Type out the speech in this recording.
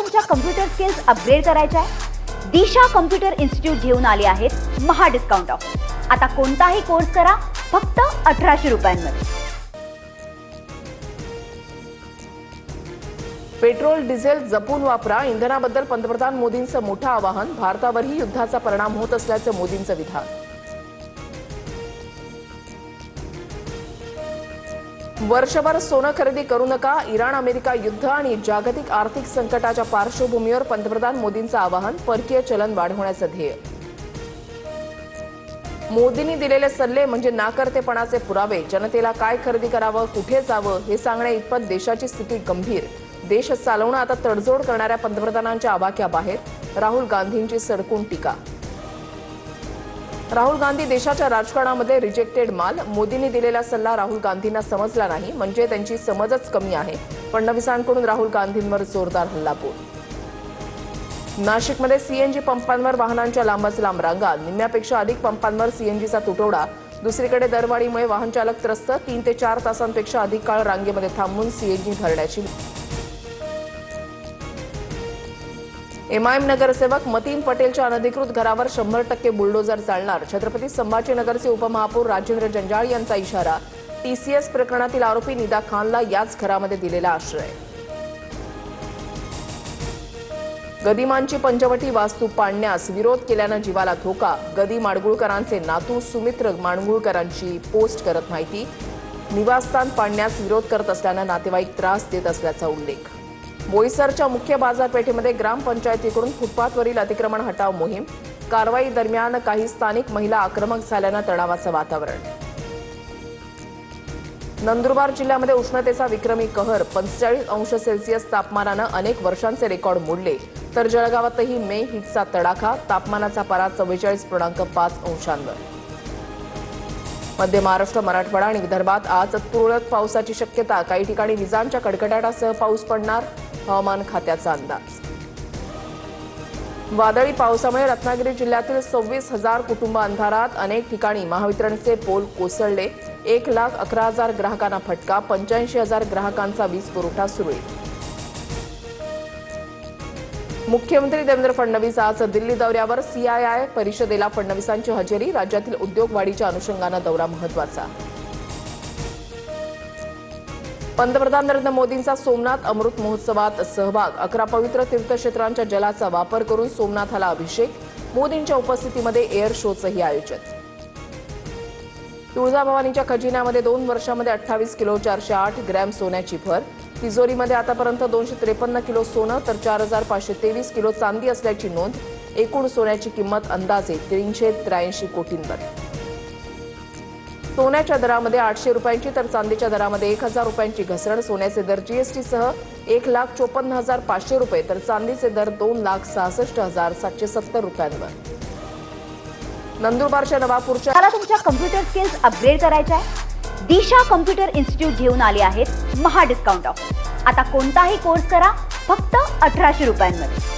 तुमच्या computer skills upgrade करायच्या आहे? दिशा कम्प्युटर इन्स्टिट्यूट घेऊन आले आहेत महा डिस्काउंट ऑफर। आता कोणताही कोर्स करा फक्त 1800 रुपयांमध्ये। पेट्रोल डिझेल जपून वापरा, इंधनाबद्दल पंतप्रधान मोदींचं मोठं आवाहन। भारतावरही युद्धाचा परिणाम होत असल्याचं मोदींचं विधान। वर्षभर सोनं खरेदी करू नका, इराण अमेरिका युद्ध आणि जागतिक आर्थिक संकटाच्या पार्श्वभूमीवर पंतप्रधान मोदींचं आवाहन। परकीय चलन वाढवण्याचं ध्येय। मोदींनी दिलेले सल्ले म्हणजे नाकर्तेपणाचे पुरावे। जनतेला काय खरेदी करावं, कुठे जावं हे सांगण्या इतपत देशाची स्थिती गंभीर। देश चालवणं आता तडजोड करणाऱ्या पंतप्रधानांच्या आवाक्याबाहेर। राहुल गांधींची सडकून टीका। राहुल गांधी देशाच्या राजकारणामध्ये रिजेक्टेड माल। मोदींनी दिलेला सल्ला राहुल गांधींना समजला नाही म्हणजे त्यांची समजच कमी आहे। फडणवीसांकडून राहुल गांधींवर जोरदार हल्लाबोल। नाशिकमध्ये सीएनजी पंपांवर वाहनांच्या लांबच लांब रांगा। निम्म्यापेक्षा अधिक पंपांवर सीएनजीचा तुटवडा। दुसरीकडे दरवाढीमुळे वाहन चालक त्रस्त। 3 ते 4 तासांपेक्षा अधिक काळ रांगेमध्ये थांबून सीएनजी भरण्याची। एमआयएम नगरसेवक मतीन पटेलच्या अनधिकृत घरावर 100% बुलडोझर चालणार। छत्रपती संभाजीनगरचे उपमहापौर राजेंद्र जंजाळ यांचा इशारा। टीसीएस प्रकरणातील आरोपी निदा खानला याच घरामध्ये दिलेला आश्रय। गदिमांची पंचवटी वास्तू पाडण्यास विरोध केल्यानं जीवाला धोका। गदी माडगुळकरांचे नातू सुमित्र माडगुळकरांची पोस्ट करत माहिती। निवासस्थान पाडण्यास विरोध करत असल्यानं नातेवाईक त्रास देत असल्याचा उल्लेख। बोईसरच्या मुख्य बाजारपेठेमध्ये ग्रामपंचायतीकडून फुटपाथवरील अतिक्रमण हटाव मोहीम। कारवाई दरम्यान काही स्थानिक महिला आक्रमक झाल्यानं तणावाचं वातावरण। नंदुरबार जिल्ह्यामध्ये उष्णतेचा विक्रमी कहर। 45 अंश सेल्सिअस तापमानानं अनेक वर्षांचे रेकॉर्ड मोडले। तर जळगावातही मे हीटचा तडाखा। तापमानाचा पारा 44.5 अंशांवर। मध्य महाराष्ट्र, मराठवाडा आणि विदर्भात आज तुरळक पावसाची शक्यता। काही ठिकाणी विजांच्या कडकडाटासह पाऊस पडणार, हवामान खात्याचा अंदाज। वादळी पावसामुळे रत्नागिरी जिल्ह्यातील 26,000 कुटुंब अंधारात। अनेक ठिकाणी महावितरणचे पोल कोसळले। 1,11,000 ग्राहकांना फटका। 85,000 ग्राहकांचा वीज पुरवठा सुरळीत। मुख्यमंत्री देवेंद्र फडणवीस आज दिल्ली दौऱ्यावर। सीआयआय परिषदेला फडणवीसांची हजेरी। राज्यातील उद्योग वाढीच्या अनुषंगानं दौरा महत्त्वाचा। पंतप्रधान नरेंद्र मोदींचा सोमनाथ अमृत महोत्सवात सहभाग। 11 पवित्र तीर्थक्षेत्रांच्या जलाचा वापर करून सोमनाथाला अभिषेक। मोदींच्या उपस्थितीमध्ये एअर शोचंही आयोजन। तुळजाभवानीच्या खजिन्यामध्ये 2 वर्षांमध्ये 28 किलो 408 ग्रॅम सोन्याची भर। तिजोरीमध्ये आतापर्यंत 253 किलो सोनं तर 4,523 किलो चांदी असल्याची नोंद। एकूण सोन्याची किंमत अंदाजे 383 कोटींवर। सोन्याच्या दरामध्ये 800 रुपयांची तर चांदीच्या दरामध्ये 1,000 रुपयांची घसरण। सोन्याचे दर जीएसटीसह 1,54,500 रुपये तर चांदीचे दर 2,66,770 रुपयांवर। नंदुरबारच्या नवापूरच्या मला तुमच्या कम्प्युटर स्किल्स अपग्रेड करायच्या आहे? दिशा कम्प्युटर इन्स्टिट्यूट घेऊन आले आहेत महा डिस्काउंट ऑफर। आता कोणताही कोर्स करा फक्त 1800 रुपयांमध्ये।